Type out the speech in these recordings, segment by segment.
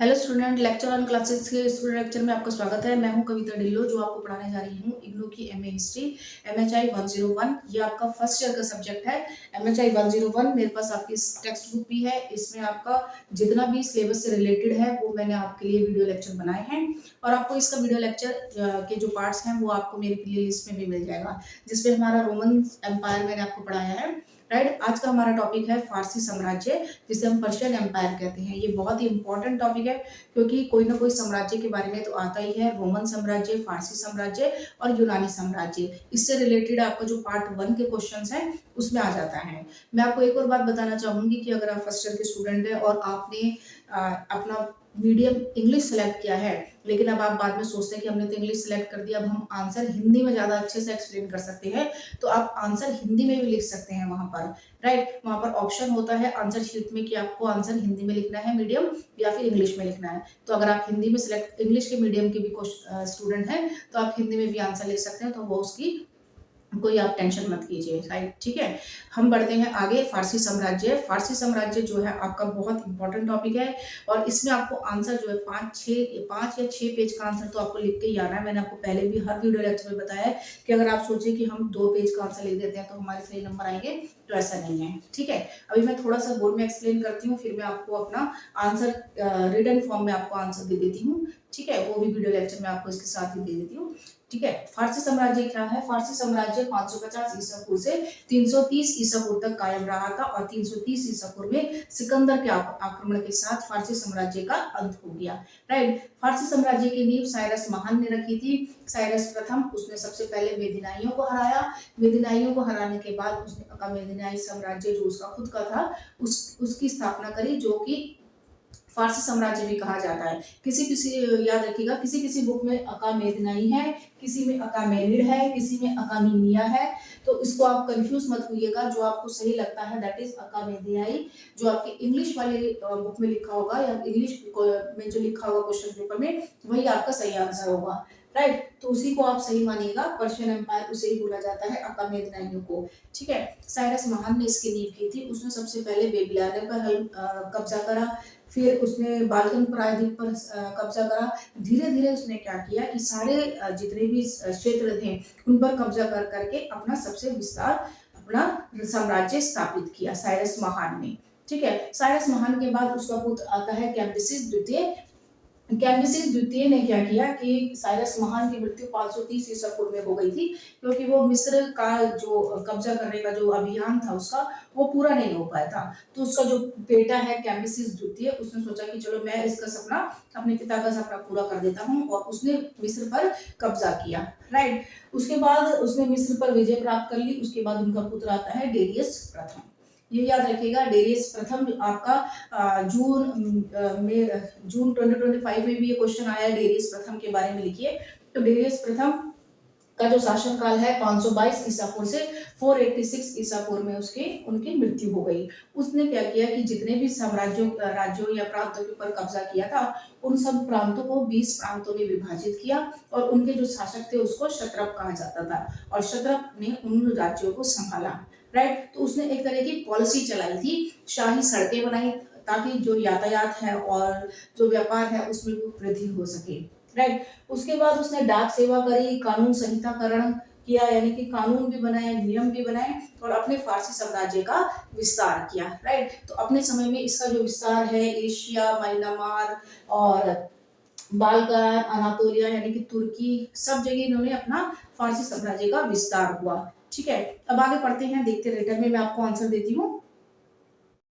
Hello student, lecture on classes के student lecture में आपका स्वागत है। मैं हूं कविता ढिल्लो, जो आपको पढ़ाने जा रही हूं इग्नू की एमए हिस्ट्री एमएचआई 101। ये आपका फर्स्ट ईयर का सब्जेक्ट है एमएचआई 101। मेरे पास आपकी टेक्स्ट बुक भी है। इसमें आपका जितना भी सिलेबस से रिलेटेड है वो मैंने आपके लिए वीडियो लेक्चर बनाए हैं, और आपको इसका वीडियो लेक्चर के जो पार्ट्स हैं वो आपको मेरे प्ले लिस्ट में भी मिल जाएगा, जिसमें हमारा रोमन एम्पायर मैंने आपको पढ़ाया है। राइट, आज का हमारा टॉपिक है फारसी साम्राज्य, जिसे हम पर्शियन एम्पायर कहते हैं। ये बहुत ही इंपॉर्टेंट टॉपिक है, क्योंकि कोई ना कोई साम्राज्य के बारे में तो आता ही है। रोमन साम्राज्य, फारसी साम्राज्य और यूनानी साम्राज्य, इससे रिलेटेड आपका जो पार्ट 1 के क्वेश्चंस हैं उसमें आ जाता है। मैं आपको एक और बात बताना चाहूंगी कि अगर आप फर्स्ट ईयर के स्टूडेंट हैं और आपने अपना मीडियम इंग्लिश सेलेक्ट किया है, लेकिन अब आप बाद में सोचते हैं कि हमने तो इंग्लिश सेलेक्ट कर दिया, अब हम आंसर हिंदी में ज़्यादा अच्छे से एक्सप्लेन कर सकते हैं, तो आप आंसर हिंदी में भी लिख सकते हैं वहां पर। राइट, वहां पर ऑप्शन होता है आंसर शीट में कि आपको आंसर हिंदी में लिखना है मीडियम या फिर इंग्लिश में लिखना है। तो अगर आप हिंदी में सिलेक्ट इंग्लिश के मीडियम के भी स्टूडेंट हैं तो आप हिंदी में भी आंसर लिख सकते हैं, तो वो उसकी कोई आप टेंशन मत कीजिए। राइट, ठीक है। हम बढ़ते हैं आगे। फारसी साम्राज्य। फारसी साम्राज्य जो है आपका बहुत इंपॉर्टेंट टॉपिक है, और इसमें आपको आंसर जो है 5 या 6 पेज का आंसर तो आपको लिख के ही आना है। मैंने आपको पहले भी हर वीडियो लेक्चर में बताया है कि अगर आप सोचें कि हम 2 पेज का आंसर लिख देते हैं तो हमारे सही नंबर आएंगे, तो ऐसा नहीं है। ठीक है, अभी मैं थोड़ा सा बोर्ड में एक्सप्लेन करती हूँ, फिर मैं आपको अपना आंसर रिटन फॉर्म में आपको आंसर दे देती हूँ। ठीक है, वो भी वीडियो लेक्चर में आपको इसके साथ ही दे देती हूँ। ठीक है, फारसी साम्राज्य क्या है? फारसी साम्राज्य 550 ईसा पूर्व से 330 ईसा पूर्व तक कायम रहा था, और 330 ईसा पूर्व में सिकंदर के आक्रमण के साथ फारसी साम्राज्य का अंत हो गया। राइट, फारसी साम्राज्य की नींव साइरस महान ने रखी थी। साइरस प्रथम, उसने सबसे पहले मेदिनाइयों को हराया। मेदिनाइयों को हराने के बाद उसने अकामेदिनाई साम्राज्य, जो उसका खुद का था, उसकी स्थापना करी, जो कि फारसी साम्राज्य भी कहा जाता है। किसी किसी याद रखिएगा, किसी किसी बुक में अकामेदनाई है, किसी में अकामेनिड है, किसी में अकामीनिया है, तो इसको आप कंफ्यूज मत होइएगा। जो आपको सही लगता है दैट इज अकामेदियाई, जो आपकी इंग्लिश वाली बुक में लिखा होगा या इंग्लिश में जो लिखा होगा क्वेश्चन पेपर में, वही आपका सही आंसर होगा। राइट, तो उसी को आप सही मानिएगा। पर्शियन एम्पायर उसे ही बोला जाता है, अकामेदनाइयों को। ठीक है, साइरस महान ने इसकी नींव की थी। उसने सबसे पहले बेबीलोनिया पर कब्जा करा, फिर उसने बाल्कन प्रायद्वीप पर कब्जा करा। धीरे धीरे उसने क्या किया कि सारे जितने भी क्षेत्र थे उन पर कब्जा कर करके अपना सबसे विस्तार, अपना साम्राज्य स्थापित किया साइरस महान ने। ठीक है, साइरस महान के बाद उसका पुत्र आता है कैम्बिसिस द्वितीय। कैम्बिसिस द्वितीय ने क्या किया कि साइरस महान की मृत्यु 530 ईसा पूर्व में हो गई थी, क्योंकि वो मिस्र का जो कब्जा करने का जो अभियान था उसका, वो पूरा नहीं हो पाया था। तो उसका जो बेटा है कैम्बिसिस द्वितीय, उसने सोचा कि चलो मैं इसका सपना, अपने पिता का सपना पूरा कर देता हूँ, और उसने मिस्र पर कब्जा किया। राइट, उसके बाद उसने मिस्र पर विजय प्राप्त कर ली। उसके बाद उनका पुत्र आता है डेरियस प्रथम। ये याद रखिएगा, डेरियस प्रथम आपका जून 2025 में भी ये क्वेश्चन आया है, डेरियस प्रथम के बारे में लिखिए। तो डेरियस प्रथम का जो शासन काल है 522 ईसा पूर्व से 486 ईसा पूर्व में उनकी मृत्यु हो गई। उसने क्या किया कि जितने भी राज्यों या प्रांतों के ऊपर कब्जा किया था, उन सब प्रांतों को 20 प्रांतों में विभाजित किया, और उनके जो शासक थे उसको क्षत्रप कहा जाता था, और क्षत्रप ने उन राज्यों को संभाला। राइट, तो उसने एक तरह की पॉलिसी चलाई थी, शाही सड़कें बनाई, ताकि जो यातायात है और जो व्यापार है उसमें वृद्धि हो सके। राइट, उसके बाद उसने डाक सेवा करी, कानून संहिताकरण किया, यानी कि कानून भी बनाए, नियम भी बनाए, और अपने फारसी साम्राज्य का विस्तार किया। राइट, तो अपने समय में इसका जो विस्तार है एशिया, म्यांमार और बाल्कन, अनातोलिया यानी कि तुर्की, सब जगह इन्होंने अपना फारसी साम्राज्य का विस्तार हुआ। ठीक है, अब आगे पढ़ते हैं, देखते हैं रिटर्न में मैं आपको आंसर देती हूँ।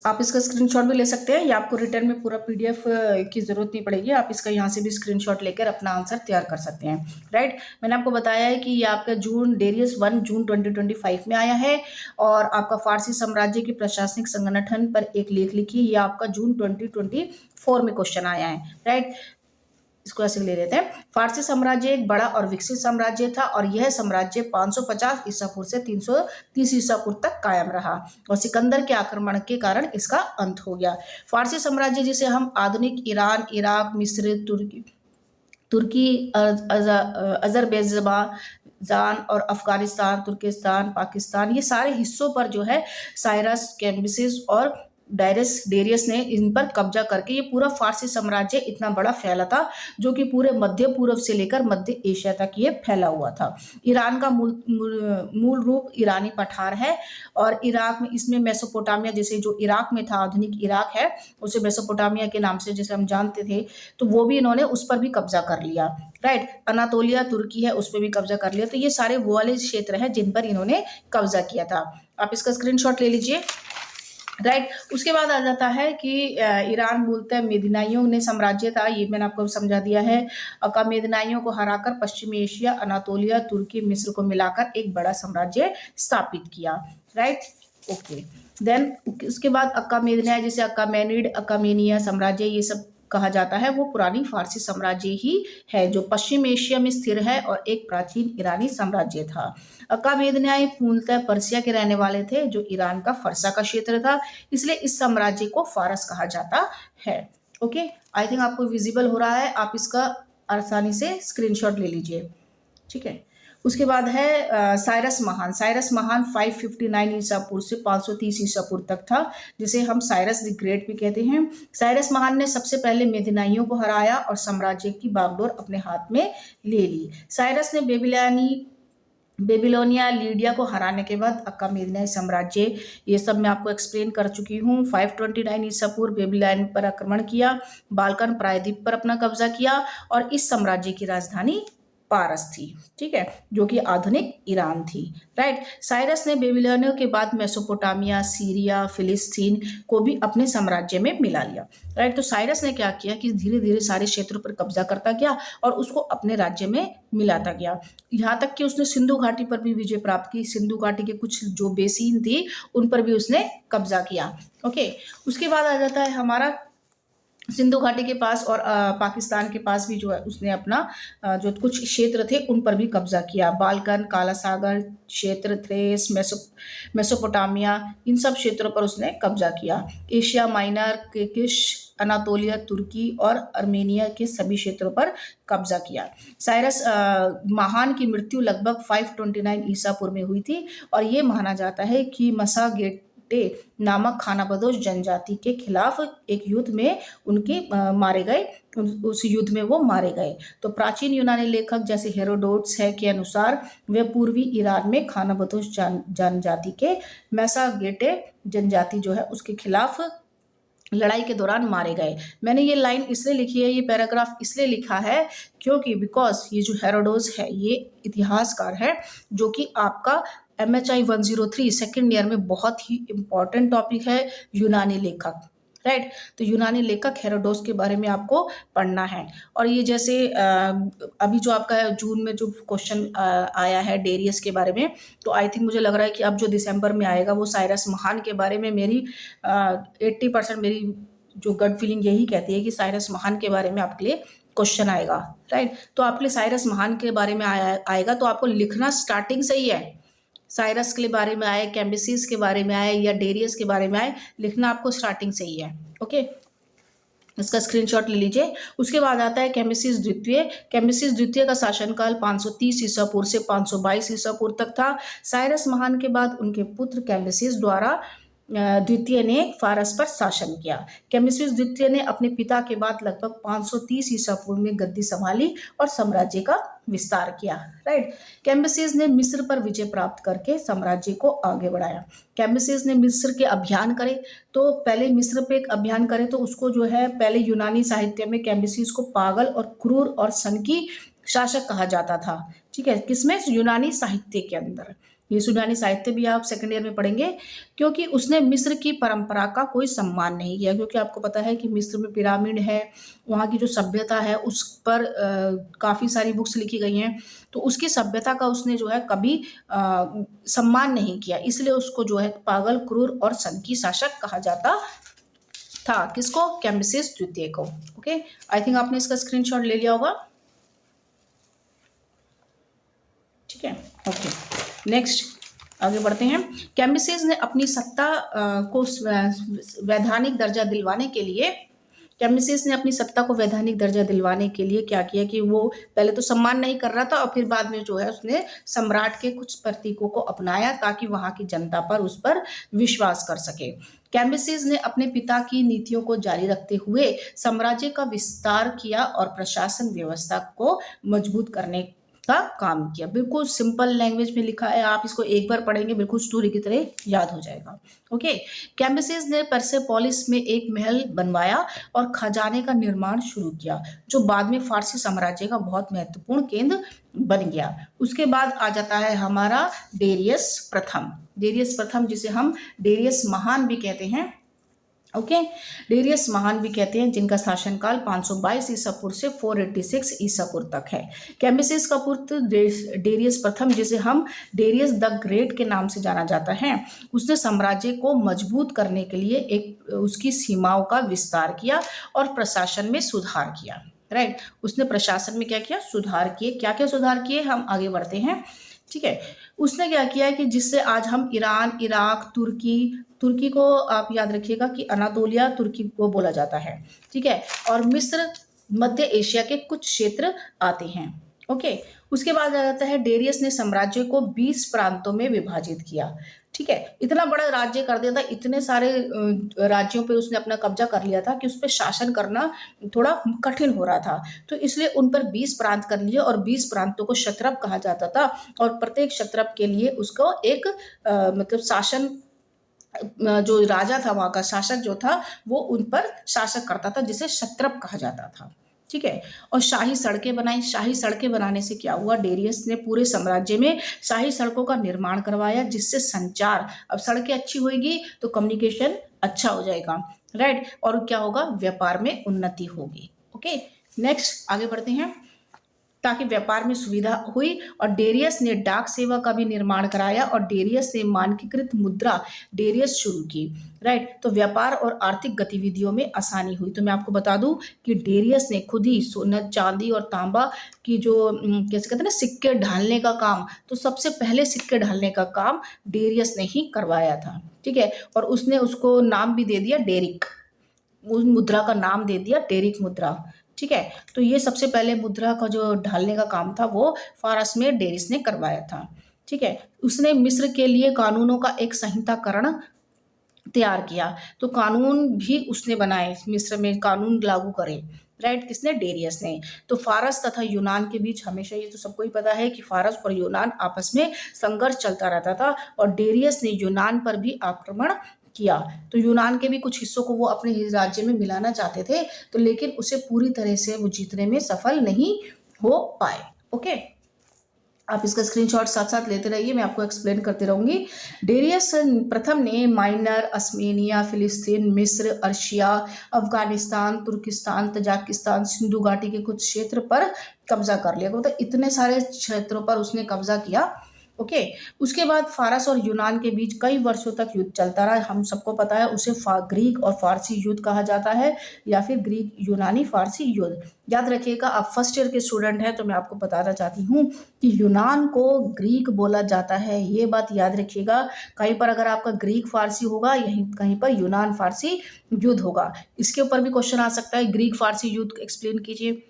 आप इसका स्क्रीनशॉट भी ले सकते हैं, या आपको रिटर्न में पूरा पीडीएफ की जरूरत नहीं पड़ेगी, आप इसका यहाँ से भी स्क्रीनशॉट लेकर अपना आंसर तैयार कर सकते हैं। राइट, मैंने आपको बताया है कि ये आपका डेरियस 1 जून 2025 में आया है, और आपका फारसी साम्राज्य के प्रशासनिक संगठन पर एक लेख लिखिए, ये आपका जून 2024 में क्वेश्चन आया है। राइट, इसको ऐसे ले लेते हैं। फारसी साम्राज्य एक बड़ा और विकसित साम्राज्य था, और यह साम्राज्य 550 ईसा पूर्व से 330 ईसा पूर्व तक कायम रहा, और सिकंदर के आक्रमण के कारण इसका अंत हो गया। फारसी साम्राज्य जिसे हम आधुनिक ईरान, इराक, मिस्र, तुर्की, अजरबैजान और अफगानिस्तान, तुर्किस्तान, पाकिस्तान, ये सारे हिस्सों पर जो है साइरस, कैम्बिसिस और डेरियस ने इन पर कब्जा करके ये पूरा फारसी साम्राज्य इतना बड़ा फैला था, जो कि पूरे मध्य पूर्व से लेकर मध्य एशिया तक ये फैला हुआ था। ईरान का मूल रूप ईरानी पठार है, और इराक में इसमें मेसोपोटामिया, जैसे जो इराक में था, आधुनिक इराक है, उसे मेसोपोटामिया के नाम से जैसे हम जानते थे, तो वो भी इन्होंने उस पर भी कब्जा कर लिया। राइट, अनातोलिया तुर्की है, उस पर भी कब्जा कर लिया। तो ये सारे वो वाले क्षेत्र हैं जिन पर इन्होंने कब्जा किया था। आप इसका स्क्रीनशॉट ले लीजिए। राइट, उसके बाद आ जाता है कि ईरान मूलतः मेदिनाइयों ने साम्राज्य था, ये मैंने आपको समझा दिया है। मेदिनाइयों को हराकर पश्चिमी एशिया, अनातोलिया, तुर्की, मिस्र को मिलाकर एक बड़ा साम्राज्य स्थापित किया। Right, okay. देन उसके बाद अक्कामेनिया, जैसे अक्कामेनिड, अक्कामेनिया साम्राज्य, ये सब कहा जाता है, वो पुरानी फारसी साम्राज्य ही है जो पश्चिम एशिया में स्थिर है और एक प्राचीन ईरानी साम्राज्य था। अक्कामेनियाई मूलतः पर्सिया के रहने वाले थे, जो ईरान का फरसा का क्षेत्र था, इसलिए इस साम्राज्य को फारस कहा जाता है। ओके, आई थिंक आपको विजिबल हो रहा है, आप इसका आसानी से स्क्रीनशॉट ले लीजिए। ठीक है, उसके बाद है साइरस महान। साइरस महान 559 ईसा पूर्व से 530 ईसा पूर्व तक था, जिसे हम साइरस द ग्रेट भी कहते हैं। साइरस महान ने सबसे पहले मेदिनाइयों को हराया और साम्राज्य की बागडोर अपने हाथ में ले ली। साइरस ने बेबीलोनिया, लीडिया को हराने के बाद अक्कामेनियाई साम्राज्य, ये सब मैं आपको एक्सप्लेन कर चुकी हूँ। 529 ईसा पूर्व बेबीलोन पर आक्रमण किया, बाल्कन प्रायद्वीप पर अपना कब्जा किया, और इस साम्राज्य की राजधानी पारस थी। ठीक है, जो कि आधुनिक ईरान थी। राइट, साइरस ने बेबीलोनिया के बाद मेसोपोटामिया, सीरिया, फिलिस्तीन को भी अपने साम्राज्य में मिला लिया। राइट, तो साइरस ने क्या किया कि धीरे धीरे सारे क्षेत्रों पर कब्जा करता गया और उसको अपने राज्य में मिलाता गया, यहाँ तक कि उसने सिंधु घाटी पर भी विजय प्राप्त की। सिंधु घाटी के कुछ जो बेसिन थी उन पर भी उसने कब्जा किया। ओके, उसके बाद आ जाता है हमारा सिंधु घाटी के पास और पाकिस्तान के पास भी जो है उसने अपना जो कुछ क्षेत्र थे उन पर भी कब्जा किया। बाल्कन, काला सागर क्षेत्र, थ्रेस, मेसोपोटामिया, इन सब क्षेत्रों पर उसने कब्जा किया। एशिया माइनर, किर्गिश, अनातोलिया, तुर्की और अर्मेनिया के सभी क्षेत्रों पर कब्जा किया। साइरस महान की मृत्यु लगभग 529 ईसा पूर्व में हुई थी, और ये माना जाता है कि मसागेटे नामक खानाबदोश जनजाति के खिलाफ एक युद्ध में उनके मारे गए, उस युद्ध में वो मारे गए। तो प्राचीन यूनानी लेखक जैसे हेरोडोट्स है के अनुसार वे पूर्वी ईरान में खानाबदोश जनजाति के मसागेटे जनजाति जो है उसके खिलाफ लड़ाई के दौरान मारे गए। मैंने ये लाइन इसलिए लिखी है, ये पैराग्राफ इसलिए लिखा है क्योंकि बिकॉज ये जो हेरोडोट्स है ये इतिहासकार है जो कि आपका MHI 103 सेकेंड ईयर में बहुत ही इंपॉर्टेंट टॉपिक है, यूनानी लेखक। राइट, तो यूनानी लेखक हेरोडोट्स के बारे में आपको पढ़ना है। और ये जैसे अभी जो आपका जून में जो क्वेश्चन आया है डेरियस के बारे में, तो आई थिंक मुझे लग रहा है कि अब जो दिसंबर में आएगा वो साइरस महान के बारे में, मेरी 80% मेरी जो गट फीलिंग यही कहती है कि साइरस महान के बारे में आपके लिए क्वेश्चन आएगा। राइट, तो आपके लिए साइरस महान के बारे में आएगा, तो आपको लिखना स्टार्टिंग से ही है। साइरस के बारे में आए, कैम्बिसेस के बारे में आए या डेरियस के बारे में आए, लिखना आपको स्टार्टिंग से ही है। ओके, इसका स्क्रीनशॉट ले लीजिए। उसके बाद आता है कैम्बिसेस द्वितीय। कैम्बिसेस द्वितीय का शासनकाल 530 ईसा पूर्व से 522 ईसा पूर्व तक था। साइरस महान के बाद उनके पुत्र कैम्बिसेस द्वारा द्वितीय ने फारस पर शासन किया। कैम्बिसेस द्वितीय ने अपने पिता के बाद लगभग 530 ईसा पूर्व में गद्दी संभाली और साम्राज्य का विस्तार किया। राइट, कैम्बिसेस ने मिस्र पर विजय प्राप्त करके साम्राज्य को आगे बढ़ाया। कैम्बिसेस ने मिस्र के अभियान करे, तो पहले मिस्र पे एक अभियान करे तो उसको जो है पहले यूनानी साहित्य में कैम्बिसेस को पागल और क्रूर और सनकी शासक कहा जाता था। ठीक है, किसमें? यूनानी साहित्य के अंदर। ये यूनानी साहित्य भी आप सेकेंड ईयर में पढ़ेंगे, क्योंकि उसने मिस्र की परंपरा का कोई सम्मान नहीं किया। क्योंकि आपको पता है कि मिस्र में पिरामिड है, वहाँ की जो सभ्यता है उस पर काफ़ी सारी बुक्स लिखी गई हैं, तो उसकी सभ्यता का उसने जो है कभी सम्मान नहीं किया, इसलिए उसको जो है पागल, क्रूर और सनकी शासक कहा जाता था। किसको? कैम्बिसेस द्वितीय को। ओके, आई थिंक आपने इसका स्क्रीनशॉट ले लिया होगा। ठीक है, ओके, नेक्स्ट आगे बढ़ते हैं। कैम्बिसेस ने अपनी सत्ता को वैधानिक दर्जा दिलवाने के लिए क्या किया कि वो पहले तो सम्मान नहीं कर रहा था और फिर बाद में जो है उसने सम्राट के कुछ प्रतीकों को अपनाया ताकि वहां की जनता पर उस पर विश्वास कर सके। कैम्बिसेस ने अपने पिता की नीतियों को जारी रखते हुए साम्राज्य का विस्तार किया और प्रशासन व्यवस्था को मजबूत करने का काम किया। बिल्कुल सिंपल लैंग्वेज में लिखा है, आप इसको एक बार पढ़ेंगे बिल्कुल स्टोरी की तरह याद हो जाएगा। ओके, कैम्बिसेस ने परसेपोलिस में एक महल बनवाया और खजाने का निर्माण शुरू किया, जो बाद में फारसी साम्राज्य का बहुत महत्वपूर्ण केंद्र बन गया। उसके बाद आ जाता है हमारा डेरियस प्रथम। डेरियस प्रथम, जिसे हम डेरियस महान भी कहते हैं। ओके, डेरियस महान भी कहते हैं, जिनका शासनकाल 522 ईसा पूर्व से 486 ईसा पूर्व तक है। कैम्बिसेस का पुत्र डेरियस प्रथम, जिसे हम डेरियस द ग्रेट के नाम से जाना जाता है, उसने साम्राज्य को मजबूत करने के लिए उसकी सीमाओं का विस्तार किया और प्रशासन में सुधार किया। राइट, उसने प्रशासन में क्या किया? सुधार किए। क्या क्या सुधार किए, हम आगे बढ़ते हैं। ठीक है, उसने क्या किया कि जिससे आज हम ईरान, इराक, तुर्की को आप याद रखिएगा कि अनातोलिया तुर्की को बोला जाता है। ठीक है, और मिस्र, मध्य एशिया के कुछ क्षेत्र आते हैं। ओके, उसके बाद आ जाता है डेरियस ने साम्राज्य को 20 प्रांतों में विभाजित किया। ठीक है, इतना बड़ा राज्य कर दिया था, इतने सारे राज्यों पे उसने अपना कब्जा कर लिया था कि उस पर शासन करना थोड़ा कठिन हो रहा था। तो इसलिए उन पर 20 प्रांत कर लिए और 20 प्रांतों को क्षत्रप कहा जाता था और प्रत्येक क्षत्रप के लिए उसको एक मतलब शासन, जो राजा था वहां का शासक जो था वो उन पर शासक करता था, जिसे क्षत्रप कहा जाता था। ठीक है, और शाही सड़कें बनाई। शाही सड़कें बनाने से क्या हुआ? डेरियस ने पूरे साम्राज्य में शाही सड़कों का निर्माण करवाया, जिससे संचार, अब सड़कें अच्छी होगी तो कम्युनिकेशन अच्छा हो जाएगा। राइट, और क्या होगा? व्यापार में उन्नति होगी। ओके, नेक्स्ट आगे बढ़ते हैं। ताकि व्यापार में सुविधा हुई और डेरियस ने डाक सेवा का भी निर्माण कराया और डेरियस ने मानकीकृत मुद्रा डेरियस शुरू की। राइट, तो व्यापार और आर्थिक गतिविधियों में आसानी हुई। तो मैं आपको बता दूं कि डेरियस ने खुद ही सोना, चांदी और तांबा की जो कैसे कहते हैं ना, सिक्के ढालने का काम, तो सबसे पहले सिक्के ढालने का काम डेरियस ने ही करवाया था। ठीक है, और उसने उसको नाम भी दे दिया डेरिक, उस मुद्रा का नाम दे दिया डेरिक मुद्रा। ठीक है, तो ये सबसे पहले मुद्रा का जो ढालने का काम था वो फारस में डेरिस ने करवाया था। ठीक है, उसने मिस्र के लिए कानूनों का एक संहिताकरण तैयार किया, तो कानून भी उसने बनाए, मिस्र में कानून लागू करे। राइट, किसने? डेरियस ने। तो फारस तथा यूनान के बीच हमेशा, ये तो सबको ही पता है कि फारस और यूनान आपस में संघर्ष चलता रहता था और डेरियस ने यूनान पर भी आक्रमण किया। तो यूनान के भी कुछ हिस्सों को वो अपने राज्य में मिलाना चाहते थे, तो लेकिन उसे पूरी तरह से वो जीतने में सफल नहीं हो पाए। ओके, आप इसका स्क्रीनशॉट साथ साथ लेते रहिए, मैं आपको एक्सप्लेन करती रहूंगी। डेरियस प्रथम ने माइनर, अस्मेनिया, फिलिस्तीन, मिस्र, अर्शिया, अफगानिस्तान, तुर्किस्तान, तजाकिस्तान, सिंधु घाटी के कुछ क्षेत्र पर कब्जा कर लिया। मतलब इतने सारे क्षेत्रों पर उसने कब्जा किया। ओके, उसके बाद फारस और यूनान के बीच कई वर्षों तक युद्ध चलता रहा। हम सबको पता है उसे ग्रीक और फारसी युद्ध कहा जाता है, या फिर ग्रीक यूनानी फारसी युद्ध। याद रखिएगा, आप फर्स्ट ईयर के स्टूडेंट हैं तो मैं आपको बताना चाहती हूँ कि यूनान को ग्रीक बोला जाता है, ये बात याद रखिएगा। कहीं पर अगर आपका ग्रीक फारसी होगा, यहीं कहीं पर यूनान फारसी युद्ध होगा। इसके ऊपर भी क्वेश्चन आ सकता है, ग्रीक फारसी युद्ध एक्सप्लेन कीजिए।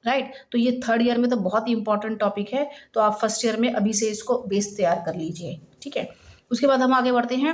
राइट, तो ये थर्ड ईयर में तो बहुत ही इंपॉर्टेंट टॉपिक है, तो आप फर्स्ट ईयर में अभी से इसको बेस तैयार कर लीजिए। ठीक है, उसके बाद हम आगे बढ़ते हैं।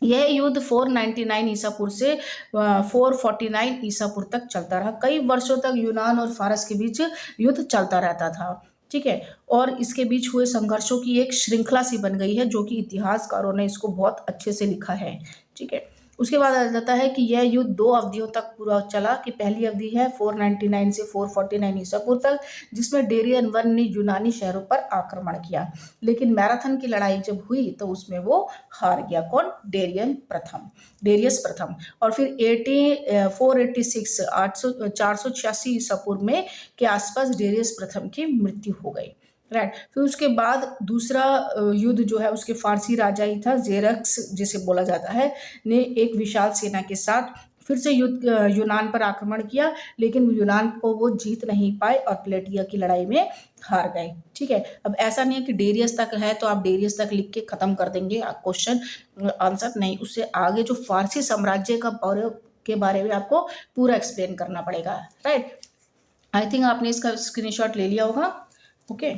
यह युद्ध 499 ईसा पूर्व से 449 ईसा पूर्व तक चलता रहा। कई वर्षों तक यूनान और फारस के बीच युद्ध चलता रहता था। ठीक है, और इसके बीच हुए संघर्षों की एक श्रृंखला सी बन गई है, जो कि इतिहासकारों ने इसको बहुत अच्छे से लिखा है। ठीक है, उसके बाद आ जाता है कि यह युद्ध 2 अवधियों तक पूरा चला। कि पहली अवधि है 499 से 449 ईसा पूर्व तक, जिसमें डेरियन वन ने यूनानी शहरों पर आक्रमण किया, लेकिन मैराथन की लड़ाई जब हुई तो उसमें वो हार गया। कौन? डेरियस प्रथम। और फिर 486 486 ईसा पूर्व में के आसपास डेरियस प्रथम की मृत्यु हो गई। राइट, फिर उसके बाद दूसरा युद्ध जो है उसके फारसी राजा ही था, जेरक्स जिसे बोला जाता है, ने एक विशाल सेना के साथ फिर से यूनान पर आक्रमण किया, लेकिन यूनान को वो जीत नहीं पाए और प्लेटिया की लड़ाई में हार गए। ठीक है, अब ऐसा नहीं है कि डेरियस तक है तो आप डेरियस तक लिख के खत्म कर देंगे क्वेश्चन आंसर, नहीं, उससे आगे जो फारसी साम्राज्य के बारे में आपको पूरा एक्सप्लेन करना पड़ेगा। राइट, आई थिंक आपने इसका स्क्रीनशॉट ले लिया होगा। ओके,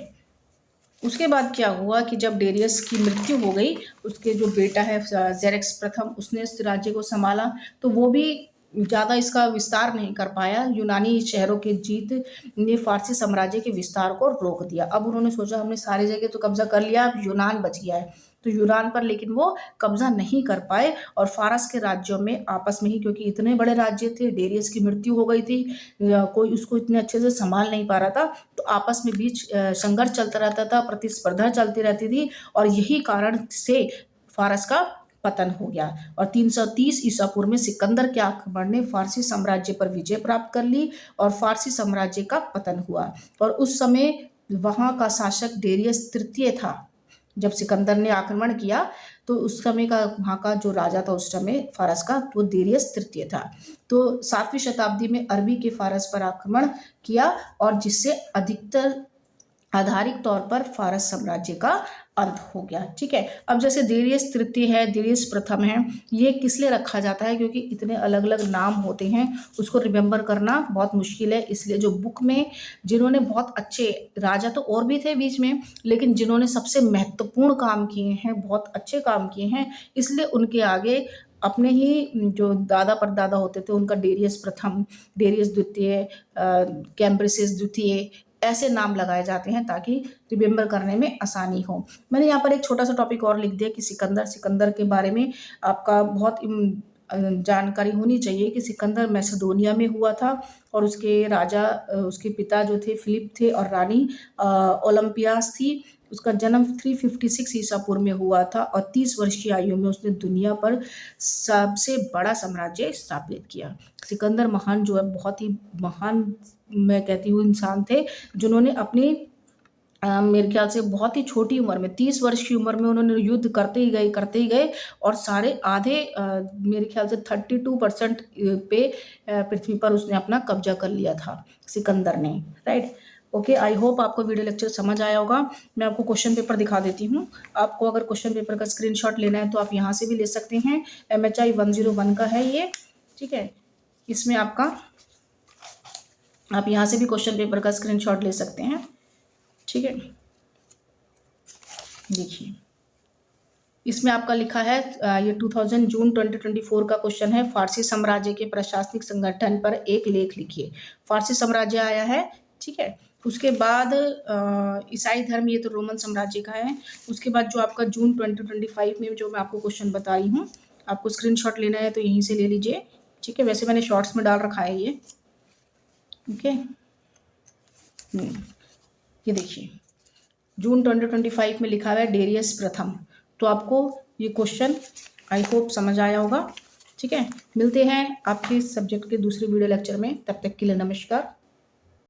उसके बाद क्या हुआ कि जब डेरियस की मृत्यु हो गई, उसके जो बेटा है जेरेक्स प्रथम, उसने इस राज्य को संभाला, तो वो भी ज़्यादा इसका विस्तार नहीं कर पाया। यूनानी शहरों की जीत ने फारसी साम्राज्य के विस्तार को रोक दिया। अब उन्होंने सोचा हमने सारी जगह तो कब्जा कर लिया, अब यूनान बच गया है, तो यूनान पर लेकिन वो कब्जा नहीं कर पाए। और फारस के राज्यों में आपस में ही, क्योंकि इतने बड़े राज्य थे, डेरियस की मृत्यु हो गई थी, कोई उसको इतने अच्छे से संभाल नहीं पा रहा था, तो आपस में बीच संघर्ष चलता रहता था, प्रतिस्पर्धा चलती रहती थी, और यही कारण से फारस का पतन हो गया। और 330 ईसा पूर्व में सिकंदर के आक्रमण ने फारसी साम्राज्य पर विजय प्राप्त कर ली और फारसी साम्राज्य का पतन हुआ। और उस समय वहां का शासक डेरियस तृतीय था। जब सिकंदर ने आक्रमण किया तो उस समय का वहाँ का जो राजा था उस समय फारस का, वो डेरियस तृतीय था। तो 7वीं शताब्दी में अरबी के फारस पर आक्रमण किया, और जिससे अधिकतर आधारिक तौर पर फारस साम्राज्य का अंत हो गया। ठीक है, अब जैसे डेरियस तृतीय है, डेरियस प्रथम है, ये किस लिए रखा जाता है? क्योंकि इतने अलग अलग नाम होते हैं, उसको रिमेम्बर करना बहुत मुश्किल है। इसलिए जो बुक में जिन्होंने बहुत अच्छे राजा तो और भी थे बीच में, लेकिन जिन्होंने सबसे महत्वपूर्ण काम किए हैं, बहुत अच्छे काम किए हैं, इसलिए उनके आगे अपने ही जो दादा परदादा होते थे उनका डेरियस प्रथम, डेरियस द्वितीय, कैम्ब्रिसेस द्वितीय, ऐसे नाम लगाए जाते हैं ताकि रिमेम्बर करने में आसानी हो। मैंने यहाँ पर एक छोटा सा टॉपिक और लिख दिया कि सिकंदर के बारे में आपका बहुत जानकारी होनी चाहिए कि सिकंदर मैसेडोनिया में हुआ था, और उसके राजा उसके पिता जो थे फिलिप थे, और रानी ओलंपियास थी। उसका जन्म 356 ईसा पूर्व में हुआ था, और 30 वर्ष की आयु में उसने दुनिया पर सबसे बड़ा साम्राज्य स्थापित किया। सिकंदर महान जो है, बहुत ही महान मैं कहती हूँ इंसान थे, जिन्होंने अपनी मेरे ख्याल से बहुत ही छोटी उम्र में, 30 वर्ष की उम्र में उन्होंने युद्ध करते ही गए, और सारे आधे मेरे ख्याल से 32% पे पृथ्वी पर उसने अपना कब्जा कर लिया था सिकंदर ने। राइट, ओके, आई होप आपको वीडियो लेक्चर समझ आया होगा। मैं आपको क्वेश्चन पेपर दिखा देती हूँ। आपको अगर क्वेश्चन पेपर का स्क्रीनशॉट लेना है तो आप यहाँ से भी ले सकते हैं। MHI 101 का है ये। ठीक है, इसमें आपका आप यहाँ से भी क्वेश्चन पेपर का स्क्रीनशॉट ले सकते हैं। ठीक है, देखिए इसमें आपका लिखा है ये 2000 जून 2024 का क्वेश्चन है। फारसी साम्राज्य के प्रशासनिक संगठन पर एक लेख लिखिए। फारसी साम्राज्य आया है। ठीक है, उसके बाद ईसाई धर्म, ये तो रोमन साम्राज्य का है। उसके बाद जो आपका जून 2025 में जो मैं आपको क्वेश्चन बता रही हूँ, आपको स्क्रीनशॉट लेना है तो यहीं से ले लीजिए। ठीक है, वैसे मैंने शॉर्ट्स में डाल रखा है ये। ओके, ये देखिए जून 2025 में लिखा हुआ है डेरियस प्रथम। तो आपको ये क्वेश्चन आई होप समझ आया होगा। ठीक है, मिलते हैं आपके सब्जेक्ट के दूसरे वीडियो लेक्चर में, तब तक के लिए नमस्कार।